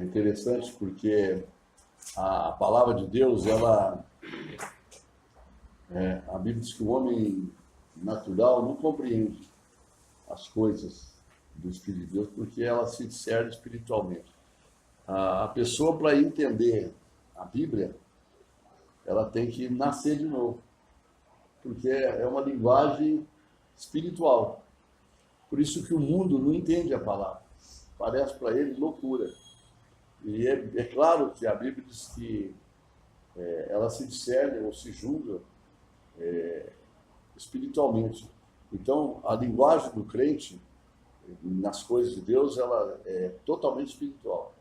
É interessante porque a palavra de Deus, a Bíblia diz que o homem natural não compreende as coisas do Espírito de Deus porque ela se discerne espiritualmente. A pessoa, para entender a Bíblia, ela tem que nascer de novo, porque é uma linguagem espiritual. Por isso que o mundo não entende a palavra. Parece para ele loucura. E é claro que a Bíblia diz que ela se discerne ou se julga espiritualmente. Então, a linguagem do crente nas coisas de Deus, ela é totalmente espiritual.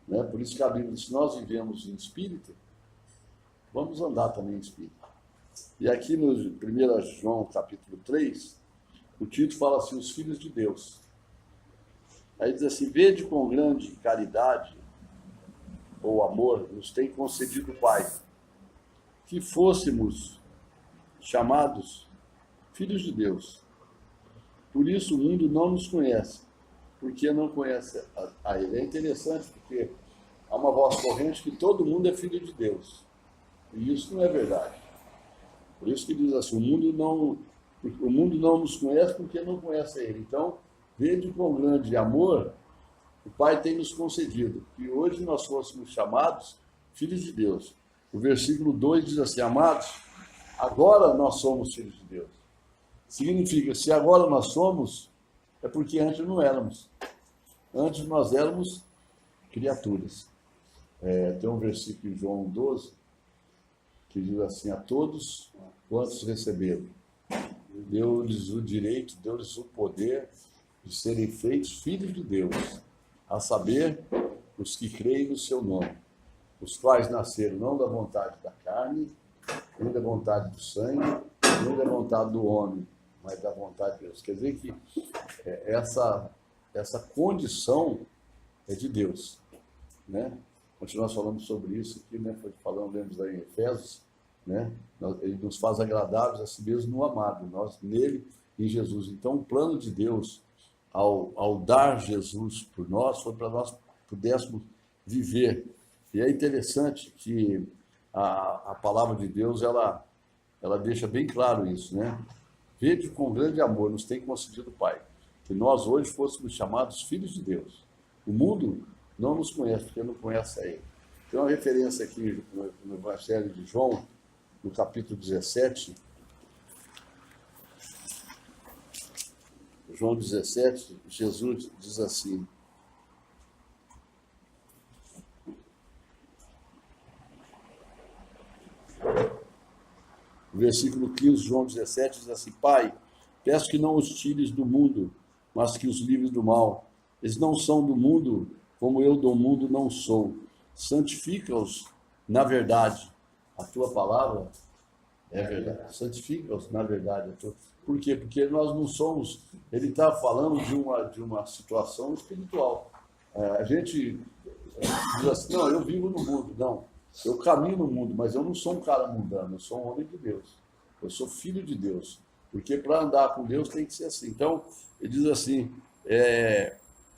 Né? Por isso que a Bíblia diz, se nós vivemos em espírito, vamos andar também em espírito. E aqui no 1 João capítulo 3, o título fala assim, os filhos de Deus. Aí diz assim, vede com grande caridade ou amor nos tem concedido o Pai, que fôssemos chamados filhos de Deus. Por isso o mundo não nos conhece, porque não conhece a Ele. É interessante porque há uma voz corrente que todo mundo é filho de Deus. E isso não é verdade. Por isso que diz assim, o mundo não nos conhece porque não conhece a Ele. Então, vede com grande amor, o Pai tem nos concedido, que hoje nós fôssemos chamados filhos de Deus. O versículo 2 diz assim, amados, agora nós somos filhos de Deus. Significa, se agora nós somos, é porque antes não éramos. Antes nós éramos criaturas. Tem um versículo em João 12, que diz assim, a todos quantos receberam, deu-lhes o direito, deu-lhes o poder de serem feitos filhos de Deus, a saber, os que creem no seu nome, os quais nasceram não da vontade da carne, nem da vontade do sangue, nem da vontade do homem, mas da vontade de Deus. Quer dizer que essa condição é de Deus, né? Continuamos falando sobre isso aqui, né? Lemos aí em Efésios, né? Ele nos faz agradáveis a si mesmo no amado, nós nele, em Jesus. Então, o plano de Deus, ao dar Jesus por nós, foi para nós pudéssemos viver. E é interessante que a palavra de Deus, ela deixa bem claro isso, né? Vede com grande amor nos tem concedido o Pai, que nós hoje fôssemos chamados filhos de Deus. O mundo não nos conhece, porque não conhece a Ele. Tem uma referência aqui no Evangelho de João, no capítulo 17. João 17, Jesus diz assim, o versículo 15, João 17, diz assim, Pai, peço que não os tires do mundo, mas que os livres do mal. Eles não são do mundo, como eu do mundo não sou. Santifica-os na verdade. A tua palavra é verdade. Santifica-os na verdade. Por quê? Porque nós não somos... Ele está falando de uma situação espiritual. A gente diz assim, não, eu vivo no mundo. Não, eu caminho no mundo, mas eu não sou um cara mundano, eu sou um homem de Deus. Eu sou filho de Deus. Porque para andar com Deus tem que ser assim. Então, ele diz assim,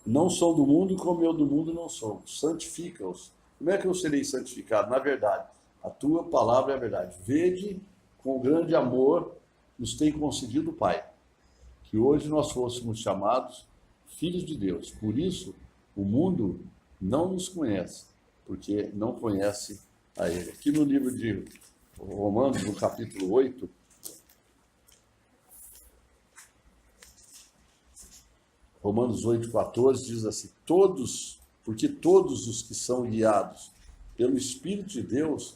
não sou do mundo como eu do mundo não sou. Santifica-os. Como é que eu serei santificado? Na verdade, a tua palavra é a verdade. Vede com grande amor nos tem concedido o Pai, que hoje nós fôssemos chamados filhos de Deus. Por isso, o mundo não nos conhece, porque não conhece a Ele. Aqui no livro de Romanos, no capítulo 8, Romanos 8,14 diz assim, porque todos os que são guiados pelo Espírito de Deus,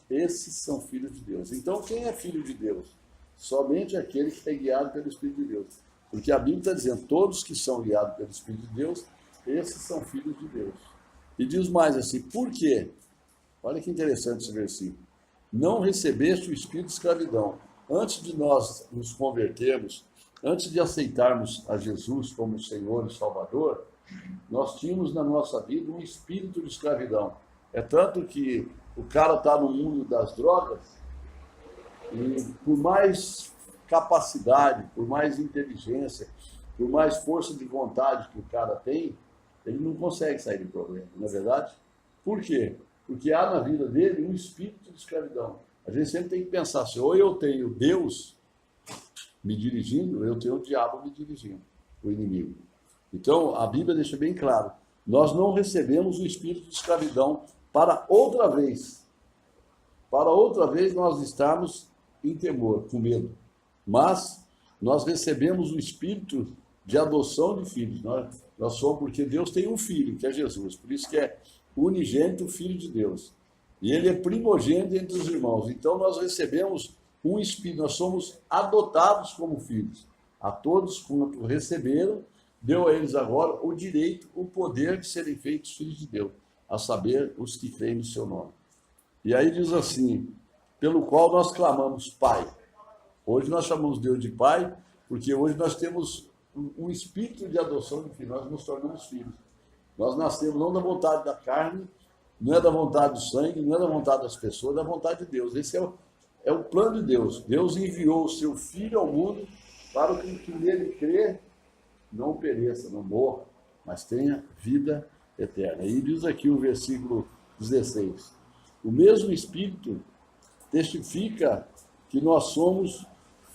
esses são filhos de Deus. Então, quem é filho de Deus? Somente aquele que é guiado pelo Espírito de Deus. Porque a Bíblia está dizendo, todos que são guiados pelo Espírito de Deus, esses são filhos de Deus. E diz mais assim, por quê? Olha que interessante esse versículo. Não recebeste o espírito de escravidão. Antes de nós nos convertermos, antes de aceitarmos a Jesus como Senhor e Salvador, nós tínhamos na nossa vida um espírito de escravidão. É tanto que o cara está no mundo das drogas e por mais capacidade, por mais inteligência, por mais força de vontade que o cara tem, ele não consegue sair do problema, não é verdade? Por quê? Porque há na vida dele um espírito de escravidão. A gente sempre tem que pensar assim, ou eu tenho Deus me dirigindo, ou eu tenho o diabo me dirigindo, o inimigo. Então, a Bíblia deixa bem claro, nós não recebemos o espírito de escravidão para outra vez nós estarmos em temor, com medo. Mas nós recebemos o espírito de adoção de filhos. Nós somos, porque Deus tem um filho, que é Jesus, por isso que é unigênito, filho de Deus. E ele é primogênito entre os irmãos. Então nós recebemos um espírito, nós somos adotados como filhos. A todos quanto receberam, deu a eles agora o direito, o poder de serem feitos filhos de Deus, a saber, os que creem no seu nome. E aí diz assim, pelo qual nós clamamos Pai. Hoje nós chamamos Deus de Pai, porque hoje nós temos um espírito de adoção de filho, nós nos tornamos filhos. Nós nascemos não da vontade da carne, não é da vontade do sangue, não é da vontade das pessoas, é da vontade de Deus. Esse é o plano de Deus. Deus enviou o seu Filho ao mundo para que nele crê, não pereça, não morra, mas tenha vida eterna. E diz aqui o versículo 16. O mesmo Espírito testifica que nós somos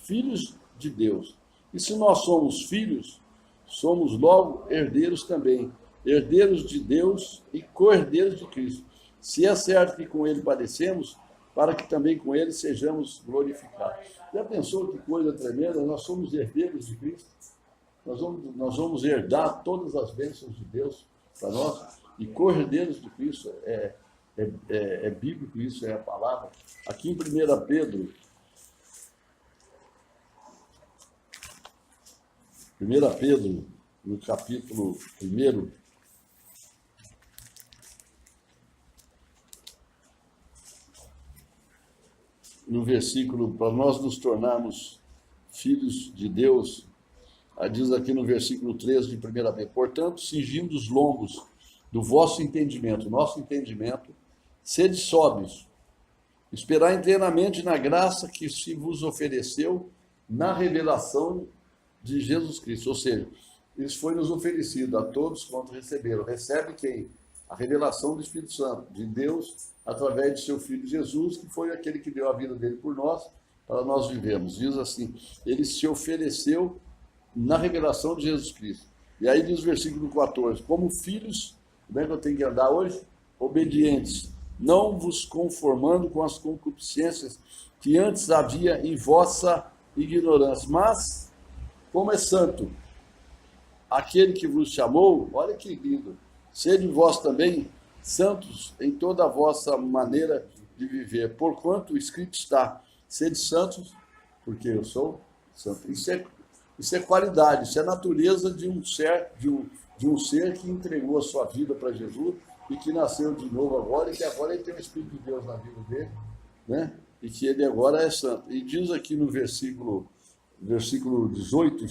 filhos de Deus. E se nós somos filhos, somos logo herdeiros também, herdeiros de Deus e co-herdeiros de Cristo. Se é certo que com ele padecemos, para que também com ele sejamos glorificados. Já pensou que coisa tremenda? Nós somos herdeiros de Cristo. Nós vamos herdar todas as bênçãos de Deus para nós. E co-herdeiros de Cristo é bíblico, isso é a palavra. Aqui em 1 Pedro, 1 Pedro, no capítulo 1, no versículo, para nós nos tornarmos filhos de Deus, diz aqui no versículo 13 de 1 Pedro, portanto, cingindo os lombos do vosso entendimento, nosso entendimento, sede sóbrios, esperai inteiramente na graça que se vos ofereceu na revelação de Jesus Cristo. Ou seja, isso foi nos oferecido a todos quanto receberam. Recebe quem? A revelação do Espírito Santo, de Deus, através de seu Filho Jesus, que foi aquele que deu a vida dele por nós, para nós vivermos. Diz assim, ele se ofereceu na revelação de Jesus Cristo. E aí diz o versículo 14, como filhos, como é que eu tenho que andar hoje? Obedientes, não vos conformando com as concupiscências que antes havia em vossa ignorância, mas, como é santo, aquele que vos chamou, olha que lindo, sede vós também santos em toda a vossa maneira de viver, porquanto o escrito está, sede santos, porque eu sou santo. Isso é qualidade, isso é natureza de um ser que entregou a sua vida para Jesus e que nasceu de novo agora, e que agora ele tem o Espírito de Deus na vida dele, né? E que ele agora é santo. E diz aqui no versículo 18,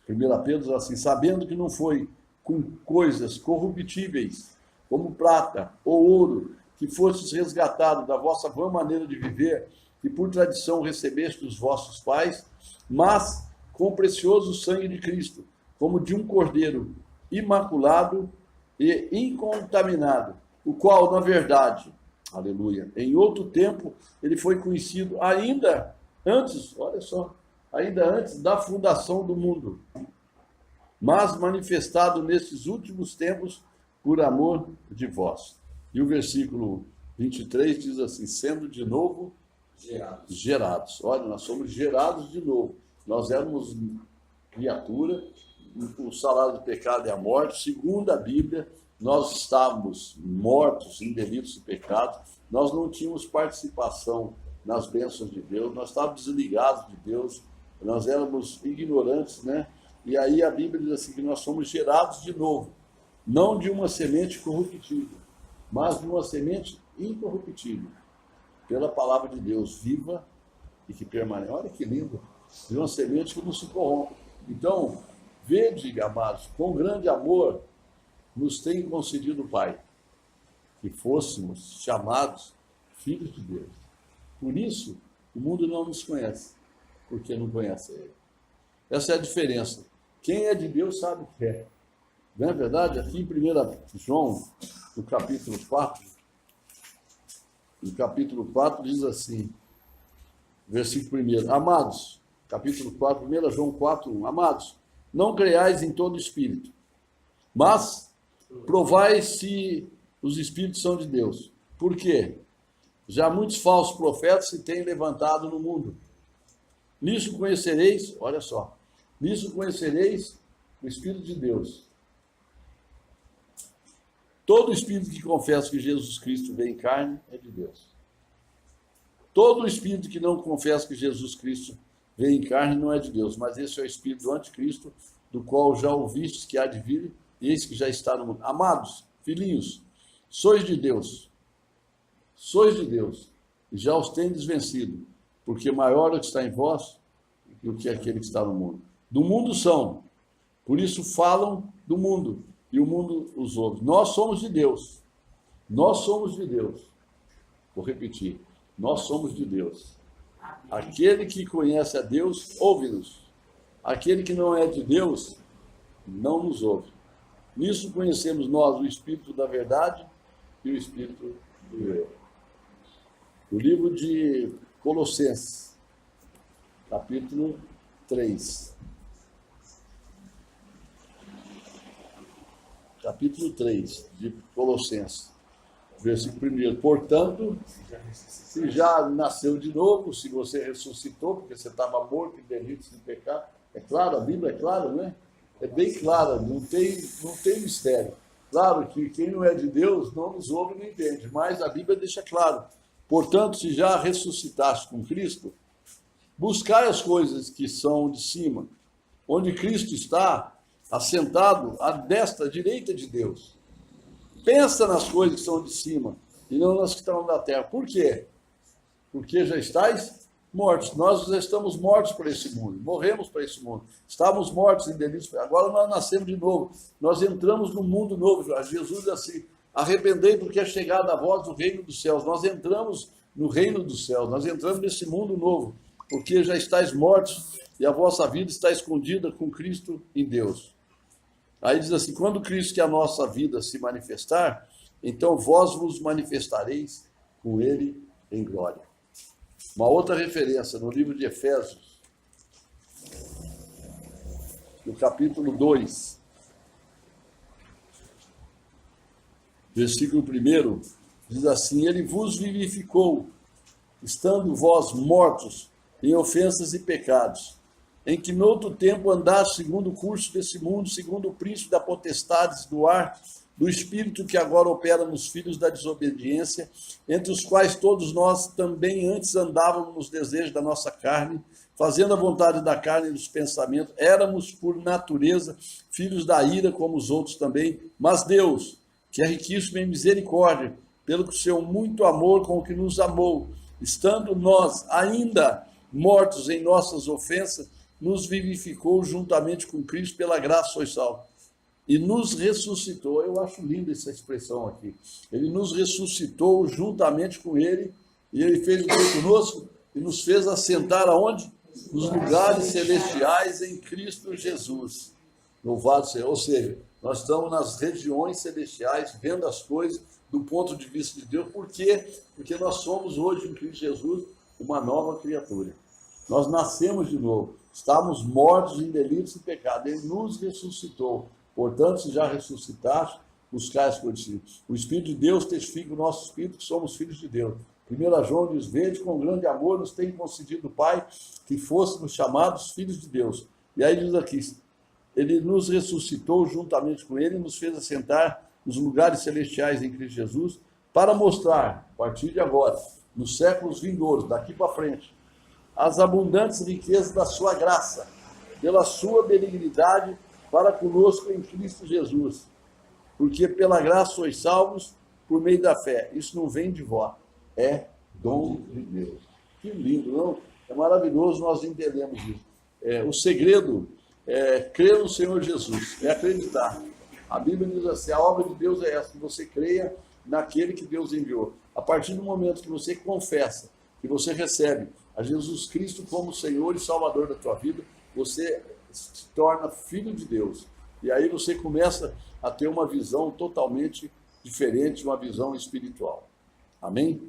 1 Pedro diz assim, sabendo que não foi com coisas corruptíveis, como prata ou ouro, que fostes resgatados da vossa vã maneira de viver, que por tradição recebeste dos vossos pais, mas com o precioso sangue de Cristo, como de um cordeiro imaculado e incontaminado, o qual, na verdade, aleluia, em outro tempo, ele foi conhecido ainda antes, olha só, ainda antes da fundação do mundo, mas manifestado nesses últimos tempos por amor de vós. E o versículo 23 diz assim, sendo de novo gerados. Olha, nós somos gerados de novo. Nós éramos criatura, o salário do pecado é a morte. Segundo a Bíblia, nós estávamos mortos em delitos e pecados, nós não tínhamos participação nas bênçãos de Deus, nós estávamos desligados de Deus, nós éramos ignorantes, né? E aí a Bíblia diz assim, que nós somos gerados de novo, não de uma semente corruptível, mas de uma semente incorruptível, pela palavra de Deus, viva e que permanece. Olha que lindo, de uma semente que não se corrompe. Então, vede, amados, com grande amor nos tem concedido o Pai, que fôssemos chamados filhos de Deus. Por isso, o mundo não nos conhece, porque não conhece Ele. Essa é a diferença. Quem é de Deus sabe o que é. Não é verdade? Aqui em 1 João, no capítulo 4 diz assim, versículo 1, amados, capítulo 4, 1 João 4, 1, amados, não creiais em todo espírito, mas provai se os espíritos são de Deus. Por quê? Já muitos falsos profetas se têm levantado no mundo. Nisso conhecereis, olha só, nisso conhecereis o Espírito de Deus. Todo espírito que confessa que Jesus Cristo veio em carne é de Deus. Todo espírito que não confessa que Jesus Cristo veio em carne não é de Deus, mas esse é o espírito do anticristo, do qual já ouvistes que há de vir, e eis que já está no mundo. Amados, filhinhos, sois de Deus, e já os tendes vencido, porque maior é o que está em vós do que aquele que está no mundo. Do mundo são, por isso falam do mundo, e o mundo os ouve. Nós somos de Deus. Nós somos de Deus. Vou repetir. Nós somos de Deus. Aquele que conhece a Deus, ouve-nos. Aquele que não é de Deus, não nos ouve. Nisso conhecemos nós o Espírito da verdade e o Espírito do erro. O livro de Colossenses, capítulo 3. Capítulo 3 de Colossenses, versículo 1. Portanto, se já nasceu de novo, se você ressuscitou, porque você estava morto em delitos e pecado, é claro, a Bíblia é clara, né? É bem clara, não tem mistério. Claro que quem não é de Deus não nos ouve e não entende, mas a Bíblia deixa claro. Portanto, se já ressuscitaste com Cristo, buscai as coisas que são de cima, onde Cristo está assentado à destra, à direita de Deus. Pensa nas coisas que são de cima e não nas que estão na terra. Por quê? Porque já estáis mortos. Nós já estamos mortos para esse mundo, morremos para esse mundo. Estávamos mortos em delitos, agora nós nascemos de novo. Nós entramos num mundo novo. Jesus diz assim, arrependei porque é chegada a vós do reino dos céus. Nós entramos no reino dos céus, nós entramos nesse mundo novo, porque já estáis mortos e a vossa vida está escondida com Cristo em Deus. Aí diz assim, quando Cristo, que é a nossa vida, se manifestar, então vós vos manifestareis com ele em glória. Uma outra referência no livro de Efésios, no capítulo 2, versículo 1, diz assim, ele vos vivificou, estando vós mortos em ofensas e pecados, em que noutro tempo andaste segundo o curso desse mundo, segundo o príncipe da potestade do ar, do espírito que agora opera nos filhos da desobediência, entre os quais todos nós também antes andávamos nos desejos da nossa carne, fazendo a vontade da carne e dos pensamentos, éramos por natureza filhos da ira como os outros também, mas Deus, que é riquíssimo em misericórdia, pelo seu muito amor com o que nos amou, estando nós ainda mortos em nossas ofensas, nos vivificou juntamente com Cristo, pela graça sois salvos. E nos ressuscitou, eu acho linda essa expressão aqui, ele nos ressuscitou juntamente com ele, e ele fez o que conosco? E nos fez assentar aonde? Nos lugares celestiais em Cristo Jesus. Louvado seja, ou seja, nós estamos nas regiões celestiais, vendo as coisas do ponto de vista de Deus. Por quê? Porque nós somos hoje em Cristo Jesus uma nova criatura. Nós nascemos de novo, estávamos mortos em delitos e pecados, ele nos ressuscitou. Portanto, se já ressuscitaste, buscai as coisas de cima. O Espírito de Deus testifica o nosso Espírito que somos filhos de Deus. 1 João diz, vede com grande amor nos tem concedido o Pai que fôssemos chamados filhos de Deus. E aí diz aqui, ele nos ressuscitou juntamente com ele e nos fez assentar nos lugares celestiais em Cristo Jesus, para mostrar, a partir de agora, nos séculos vindouros, daqui para frente, as abundantes riquezas da sua graça, pela sua benignidade para conosco em Cristo Jesus. Porque pela graça sois salvos por meio da fé. Isso não vem de vós, é dom de Deus. Que lindo, não? É maravilhoso, nós entendemos isso. O segredo é crer no Senhor Jesus, é acreditar. A Bíblia diz assim, a obra de Deus é essa, que você creia naquele que Deus enviou. A partir do momento que você confessa, que você recebe a Jesus Cristo como Senhor e Salvador da tua vida, você se torna filho de Deus. E aí você começa a ter uma visão totalmente diferente, uma visão espiritual. Amém?